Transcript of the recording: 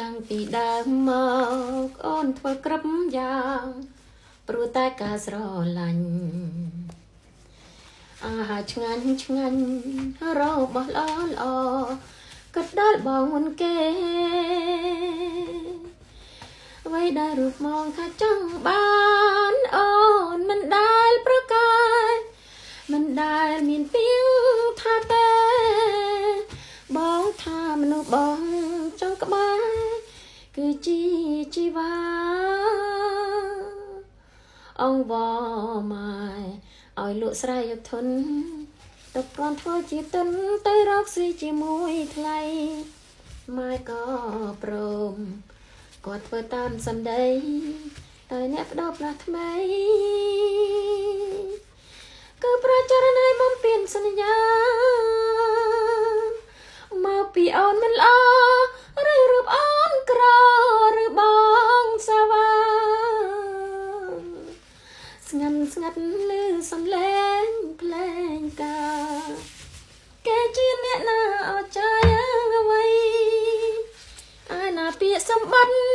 តាំងពីដើមមកអូនធ្វើគ្រប់យ៉ាងព្រោះតែការស្រឡាញ់អាហារឆ្ងាញ់ឆ្ងាញ់របស់ល្អល្អគិតដល់បងមុនគេអ្វីដែលរូបមងថាចង់បានអូនមិនដែលប្រកាសមិនដែលមានពីងថាតែបងថាមនុស្សបងចង់ក្បែរគឺជាជីវ៉ាអង្វរម៉ែឲ្យលក់ស្រែយកធនទៅប្រន់ធ្វើជាទុនទៅរកស៊ីជាមួយថ្លៃម៉ែក៏ព្រមគាត់ធ្វើតាមសម្ដីតែអ្នកបដោផ្លាស់ថ្មីគឺប្រជារណីបំពេញសន្យាមកពីអូនមិនល្អឬរូបអូនក្រឬបងសាវ៉ាស្ងាត់ស្ងាត់លឺសំឡេងភ្លេងការគេជាអ្នកណាអត់ចាយអ្វីអាណាពាក្យសម្បត្តិ